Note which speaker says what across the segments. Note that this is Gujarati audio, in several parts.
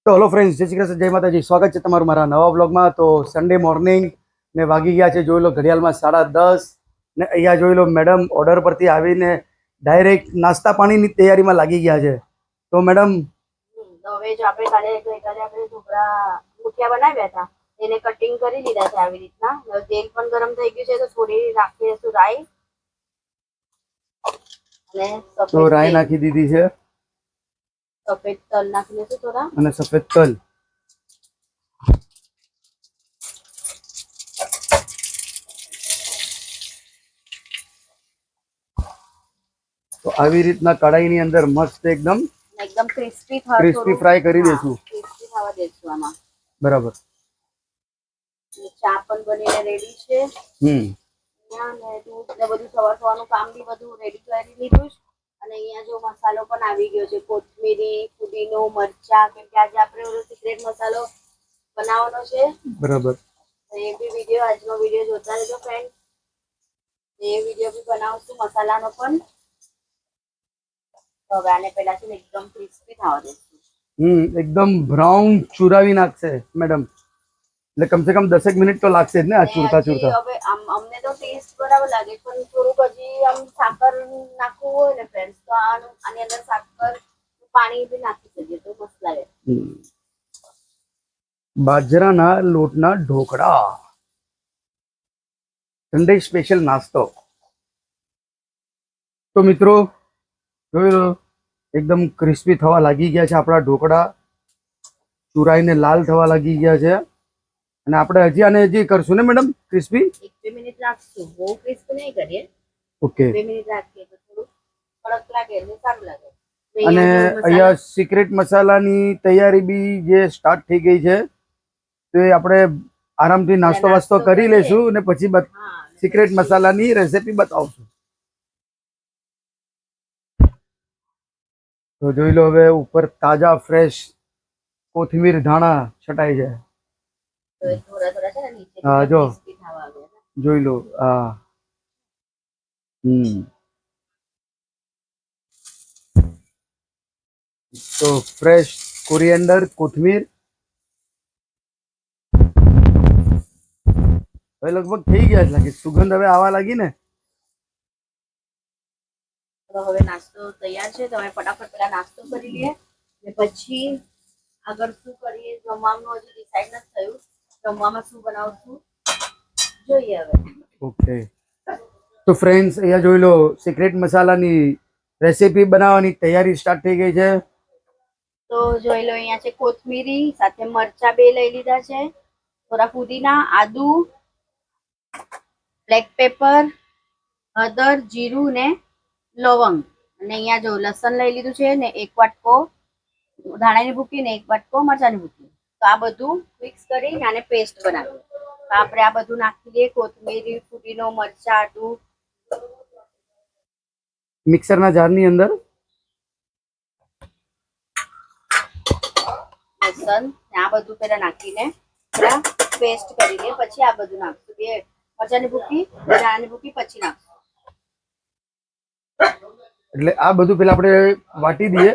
Speaker 1: તો હેલો ફ્રેન્ડ્સ, જય શ્રી કૃષ્ણ, જય માતાજી. સ્વાગત છે તમારું મારા નવા વ્લોગમાં. તો સન્ડે મોર્નિંગ ને વાગી ગયા છે, જોઈ લો ઘડિયાળમાં 10:30 ને અહીંયા જોઈ લો મેડમ ઓર્ડર પરથી આવીને ડાયરેક્ટ નાસ્તા પાણીની તૈયારીમાં લાગી ગયા છે. તો મેડમ
Speaker 2: તો હવે જો આપણે ગઈકાલે આપણે ઢોકળા મુઠિયા બનાવ્યા હતા, એને કટિંગ કરી લીધા છે આવી રીતના. હવે તેલ પણ ગરમ થઈ ગયું છે તો થોડી નાખી દઈશું રાઈ અને
Speaker 1: તો રાઈ નાખી દીધી છે
Speaker 2: સફેદ તલ નાખી દઈશું થોડા.
Speaker 1: અને સફેદ તલ. તો આવી રીતના કઢાઈની અંદર મસ્ત એકદમ
Speaker 2: ક્રિસ્પી
Speaker 1: ફ્રાય કરી દેશું.
Speaker 2: ક્રિસ્પી થવા દઈશું આમાં.
Speaker 1: બરાબર.
Speaker 2: ચા પણ બનીને રેડી છે. અને દૂધ ને બધું સવારનું કામ બી બધું રેડી કરી લીધું છે. અને અહીંયા જો મસાલો પણ આવી ગયો છે, કોથમીરી, પુદીનો, મરચા, કેમ કે આજે આપણે સિક્રેટ મસાલો બનાવવાનો છે.
Speaker 1: બરાબર.
Speaker 2: એ બી વિડીયો, આજનો વિડીયો જોતા રહેજો ફ્રેન્ડ. એ વિડીયો બી બનાવશું મસાલાનો પણ. હવે આને પહેલા છે ને એકદમ ક્રિસ્પી થવા દઈશું.
Speaker 1: એકદમ બ્રાઉન ચુરાવી નાખશે મેડમ, એટલે કમસે કમ 10 મિનિટ તો લાગશે જ ને આ ચૂરતા.
Speaker 2: હવે અમને તો ટેસ્ટ બરાબર લાગે, પણ થોડુંક હજી આમ સાકર નાખવું હોય ને ફ્રેન્ડ્સ, તો આની અંદર સાકર પાણી બી નાખી શકીએ તો મસ્ત લાગે.
Speaker 1: બાજરાના લોટના ઢોકળા, સન્ડે સ્પેશિયલ નાસ્તો. તો મિત્રો જોઈ લો એકદમ ક્રિસ્પી થવા લાગી ગયા છે આપણા ઢોકળા, ચુરાઈને લાલ થવા લાગી ગયા છે. અને આપણે હજી કરશું ને મેડમ ક્રિસ્પી?
Speaker 2: 1-2 મિનિટ રાખશું, બહુ ક્રિસ્પી નહીં કરીએ.
Speaker 1: ઓકે.
Speaker 2: 2 મિનિટ રાખીએ તો થોડું કડક લાગે એટલે સારું લાગે.
Speaker 1: અને અહીંયા સિક્રેટ મસાલાની તૈયારી બી જે સ્ટાર્ટ થઈ ગઈ છે, તો એ આપણે આરામથી નાસ્તો વાસ્તો કરી લેશું અને પછી સિક્રેટ મસાલાની રેસીપી બતાવશું. તો જોઈ લો હવે ઉપર તાજા ફ્રેશ કોથમીર ધાણા છટાઈ છે. હા જો જોઈ લો. હા તો ફ્રેશ કોરિએન્ડર, કોથમીર હવે લગભગ થઈ ગયા છે, લાગે સુગંધ હવે આવવા લાગી ને.
Speaker 2: હવે નાસ્તો તૈયાર છે, તો અમે ફટાફટ પેલા નાસ્તો કરી લઈએ ને પછી આગળ શું કરીએ. જમવાનું હજી ડિસાઈડ નથી થયું, જમવામાં શું બનાવશું જોઈએ હવે.
Speaker 1: ઓકે. તો ફ્રેન્ડ્સ અહીંયા જોઈ લો સિક્રેટ મસાલાની રેસીપી બનાવવાની તૈયારી સ્ટાર્ટ થઈ ગઈ છે.
Speaker 2: તો જોઈ લો અહીંયા છે કોથમીરી સાથે મરચા 2 લઈ લીધા છે, થોડા પુદીના, આદુ, બ્લેક પેપર, હળદર, જીરું ને લવંગ. અને અહીંયા જો લસણ લઈ લીધું છે ને 1 વાટકો ધાણાની ભૂકી ને 1 વાટકો મરચાની ભૂકી. તો આ બધું મિક્સ કરીને આને પેસ્ટ બનાવીએ. તો આપણે આ બધું નાખી દઈએ, કોથમીરી, પુદીનો, મરચા, આદુ
Speaker 1: મિક્સરના જારની અંદર
Speaker 2: લસણ આ બધું પેલા નાખીને પેસ્ટ કરી દઈએ. પછી આ બધું નાખશું, બે મરચાની ભૂકી, ધાણાની ભૂકી પછી નાખશું.
Speaker 1: એટલે આ બધું પેલા આપણે વાટી દઈએ.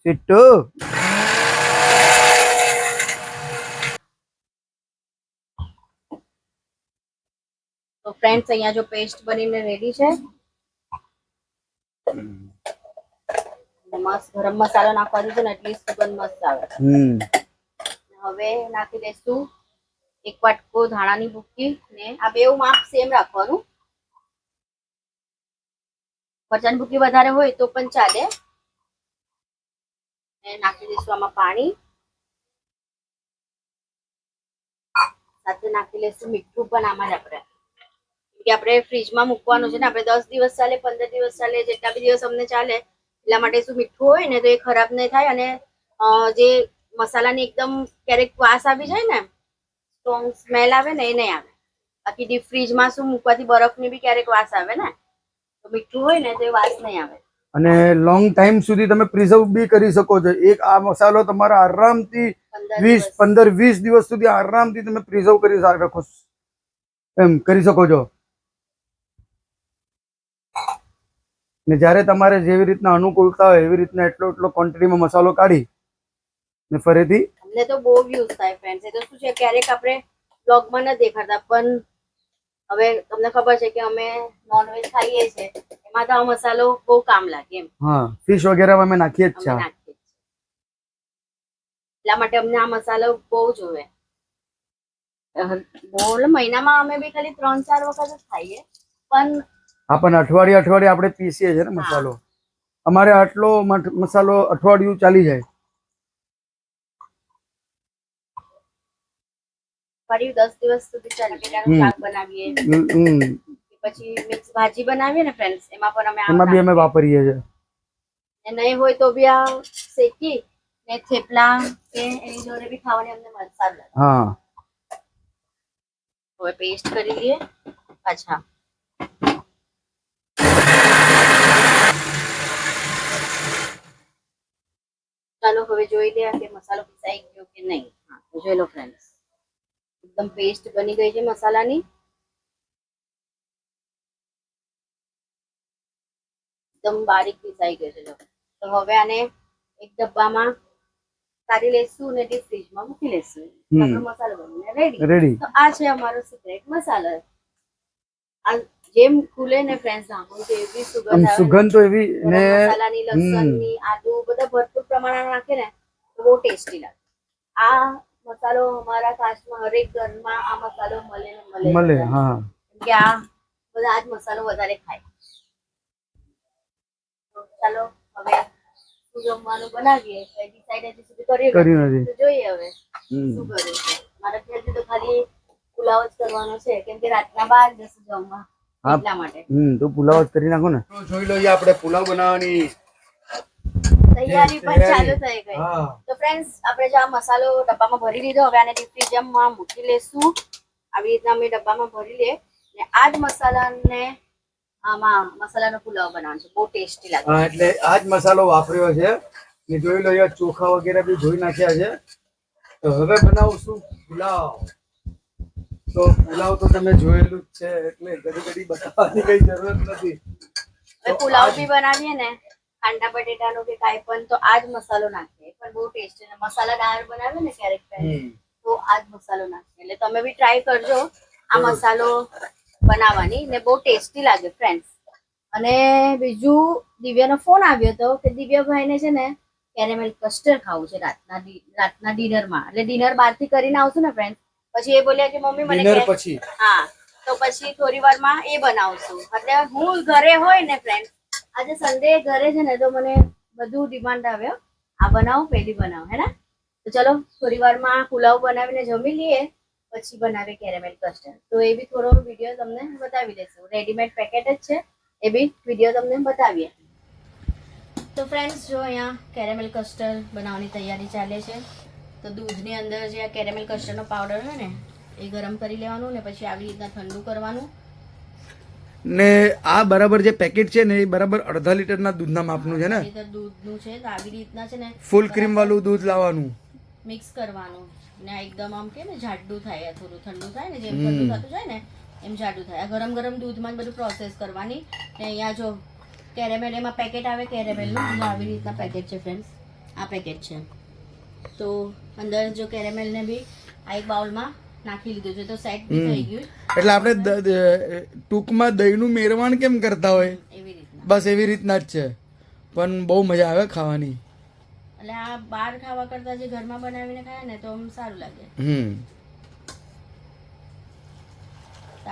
Speaker 1: સિટ્ટુ
Speaker 2: તો ફ્રેન્ડ્સ અહીંયા જો પેસ્ટ બનીને રેડી છે. મસ્ત ગરમ મસાલો નાખવા દીધો ને એટલી સુગંધ મસ્ત આવે. હવે નાખી દઈશું 1 વાટકો ધાણાની ભૂકી ને આ બેવ માપ સેમ રાખવાનું. મરચાની ભૂકી વધારે હોય તો પણ ચાલે. ને નાખી દઈશું આમાં પાણી, સાથે નાખી લઈશું મીઠું પણ આમાં જ આપણે, કે આપણે ફ્રીજમાં મૂકવાનું છે ને. આપણે 10 દિવસ ચાલે, 15 દિવસ ચાલે, જેટલા બી દિવસ અમને ચાલે એટલા માટે શું મીઠું હોય ને તો એ ખરાબ નહીં થાય. અને જે મસાલાની એકદમ ક્યારેક વાસ આવી જાય ને, સ્ટ્રોંગ સ્મેલ આવે ને, એ નહીં આવે. બાકી ડીપ ફ્રીજમાં શું મૂકવાથી બરફની બી ક્યારેક વાસ આવે ને, તો મીઠું હોય ને તો એ વાસ નહીં આવે.
Speaker 1: અને લોંગ ટાઈમ સુધી તમે પ્રિઝર્વ બી કરી શકો છો. એક આ મસાલો તમારા આરામથી 15-20 દિવસ સુધી આરામથી તમે પ્રિઝર્વ કરી રાખો એમ કરી શકો છો. ને જ્યારે તમારે જેવી રીતના અનુકૂળતા હોય એવી રીતના એટલો ક્વોન્ટિટીમાં મસાલો કાઢી ને ફરીથી
Speaker 2: અમને તો બહુ વ્યૂઝ થાય ફ્રેન્ડ્સ. એ તો શું છે ક્યારેક આપણે બ્લોગમાં ન દેખાડતા પણ હવે તમને ખબર છે કે અમે નોનવેજ ખાઈએ છીએ એમાં તો આ મસાલો બહુ કામ લાગે એમ.
Speaker 1: હા ફિશ વગેરેમાં અમે નાખીએ જ
Speaker 2: અમે
Speaker 1: છે.
Speaker 2: નાખીએ છીએ. એટલા માટે અમને આ મસાલો બહુ જોવે. બોલ મહિનામાં અમે બી ખાલી 3-4 વખત જ ખાઈએ પણ
Speaker 1: આપણને અઠવાડિયે આપણે પીસીએ છીએ ને મસાલો. અમારે આટલો મસાલો અઠવાડિયું ચાલી જાય.
Speaker 2: ફરી 10 દિવસ સુધી ચાલે. બટેટાનું શાક બનાવીએ પછી મિક્સ ભાજી બનાવીએ ને ફ્રેન્ડ્સ એમાં પણ અમે
Speaker 1: એમાં બી અમે વાપરીએ છીએ.
Speaker 2: નહીં હોય તો બી આ શેકી ને થેપલા કે એની જોડે બી ખાવાની અમને મજા લાગે.
Speaker 1: હા
Speaker 2: હવે પેસ્ટ કરી લઈએ પાછા. ચાલો હવે જોઈ લે કે મસાલો પીસાઈ ગયો કે નહીં. હા તો જોઈ લો ફ્રેન્ડ્સ એકદમ પેસ્ટ બની ગઈ છે મસાલાની. એકદમ બારીક પીસાઈ ગયો છે. તો હવે આને એક ડબ્બામાં કાઢી લઈશું ને ડીપ ફ્રીજમાં મૂકી લઈશું. આપણો મસાલો બનીને રેડી. તો આ છે અમારો સિક્રેટ મસાલો. આ જેમ ખુલે ને ફ્રેન્ડ્સ આમ તો એવી સુગંધ આવે.
Speaker 1: સુગંધ તો એવી ને
Speaker 2: મસાલાની, લસણની, આદુ બધા ભરપૂર પ્રમાણમાં નાખે ને તો બહુ ટેસ્ટી લાગે. આ મસાલો અમારા કાસ્ટમાં હરેક ઘરમાં આ મસાલો મળે.
Speaker 1: હા
Speaker 2: કે આ બધા આ જ મસાલો વધારે ખાય. ચાલો હવે શું જમવાનું બનાવીએ ડિસાઈડ હજી સુધી કર્યું નથી. તો જોઈએ હવે શું કર્યું છે. મારા ખ્યાલથી તો ખાલી પુલાવ જ કરવાનો છે કેમ કે રાતના 12 જશે જમવા એટલા માટે.
Speaker 1: તો પુલાવ જ કરી નાખો ને. જોઈ લો આપણે પુલાવ બનાવવાની
Speaker 2: તૈયારી પણ ચાલુ થઈ ગઈ. તો ફ્રેન્ડ્સ આપણે જે આ મસાલો ડબ્બામાં ભરી લીધો હવે આને ડીપ ફ્રીઝરમાં મૂકી લેશું. આવી રીતના અમે ડબ્બામાં ભરી લે ને આ જ મસાલાને આમાં મસાલાનો પુલાવ બનાવવાનો છે. બહુ ટેસ્ટી લાગે.
Speaker 1: હા એટલે આ જ મસાલો વાપર્યો છે. ને જોઈ લો અહીંયા ચોખા વગેરે બી ધોઈ નાખ્યા છે. તો હવે બનાવશું પુલાવ. તો પુલાવ તો તમે જોયેલું જ છે એટલે ઘડી બતાવવાની કઈ જરૂર નથી.
Speaker 2: હવે પુલાવ બી બનાવીએ ને કાંદા બટેટાનો કે કાંઈ પણ તો આ જ મસાલો નાખીએ પણ બહુ ટેસ્ટી. મસાલા દાળ બનાવે ને ક્યારેક તો આ જ મસાલો નાખીએ. એટલે તમે બી ટ્રાય કરજો આ મસાલો બનાવવાની ને બહુ ટેસ્ટી લાગે ફ્રેન્ડ્સ. અને બીજું દિવ્યાનો ફોન આવ્યો હતો કે દિવ્યાભાઈને છે ને કેરેમેલ કસ્ટર્ડ ખાવું છે રાતના ડિનરમાં. એટલે ડિનર બહારથી કરીને આવશું ને ફ્રેન્ડ પછી એ બોલ્યા કે મમ્મી મને પછી હા તો પછી થોડી વારમાં એ બનાવશું. એટલે હું ઘરે હોય ને ફ્રેન્ડ આજે સન્ડે ઘરે છે ને તો મને બધું ડિમાન્ડ આવ્યો આ બનાવો પેલી બનાવો હે ને. તો ચલો થોડી વારમાં પુલાવ બનાવીને જમી લઈએ પછી બનાવે કેરેમેલ કસ્ટર્ડ. તો એ બી થોડો વિડીયો તમને બતાવી દઈશું. રેડીમેડ પેકેટ જ છે એ બી વિડીયો તમને બતાવીએ. તો ફ્રેન્ડ્સ જો અહીંયા કેરેમેલ કસ્ટર્ડ બનાવવાની તૈયારી ચાલે છે. તો દૂધની અંદર જે આ કેરેમેલ કસ્ટર્ડનો પાવડર હોય ને એ ગરમ કરી લેવાનું ને પછી આવી રીતના ઠંડુ કરવાનું.
Speaker 1: ને આ બરાબર જે પેકેટ છે ને એ બરાબર 1/2 લીટરના દૂધના માપનું છે ને.
Speaker 2: દૂધનું છે તો આવી રીતના છે ને
Speaker 1: ફૂલ ક્રીમ વાળું દૂધ લાવવાનું.
Speaker 2: મિક્સ કરવાનું ને એકદમ આમ કે ને જાડું થાય થોડું ઠંડુ થાય ને જેમ ઠંડુ થતું જાય ને એમ જાડું થાય. આ ગરમ ગરમ દૂધમાં જ બધું પ્રોસેસ કરવાની. ને અહીંયા જો કેરેમેલ એમાં પેકેટ આવે કેરેમેલનું આવી રીતના પેકેટ છે ફ્રેન્ડ્સ. આ પેકેટ છે તો અંદર જો કેરેમેલને બી આ એક બાઉલમાં નાખી લીધું છે તો સેટ બી થઈ ગયું.
Speaker 1: એટલે આપણે ટૂંકમાં દહીંનું મેરવાણ કેમ કરતા હોય
Speaker 2: એવી રીતના
Speaker 1: બસ એવી રીતના જ છે પણ બહુ મજા આવે ખાવાની.
Speaker 2: એટલે આ બહાર ખાવા કરતા જે ઘરમાં બનાવીને ખાય ને તો આમ સારું લાગે.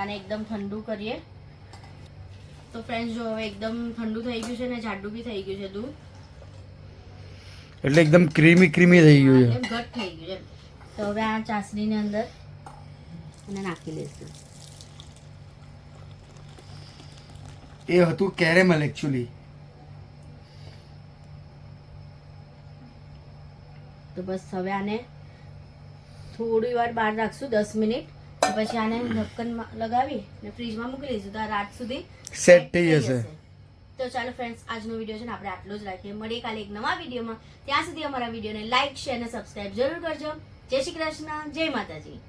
Speaker 2: આને એકદમ ઠંડુ કરીએ તો ફ્રેન્ડ્સ જો હવે એકદમ ઠંડુ થઈ ગયું છે ને જાડું બી થઈ ગયું છે દૂધ.
Speaker 1: એટલે એકદમ ક્રીમી થઈ ગયું છે.
Speaker 2: એમ ઘટ થઈ ગયું છે. તો હવે આ ચાસણીની અંદર એને નાખી લઈશું.
Speaker 1: એ હતું કેરેમલ એકચ્યુઅલી.
Speaker 2: તો બસ હવે આને થોડી વાર બહાર રાખશું 10 મિનિટ પછી આને ઢક્કન લગાવી ને ફ્રીજમાં મૂકી લઈશું તો આ રાત સુધી
Speaker 1: સેટ થઈ જશે.
Speaker 2: તો ચાલો ફ્રેન્ડ્સ આજનો વિડીયો છે ને આપણે આટલો જ રાખીએ. મળીએ કાલે એક નવા વિડીયોમાં. ત્યાં સુધી અમારા વિડીયોને લાઈક શેર અને સબસ્ક્રાઇબ જરૂર કરજો. જય શ્રી કૃષ્ણ, જય માતાજી.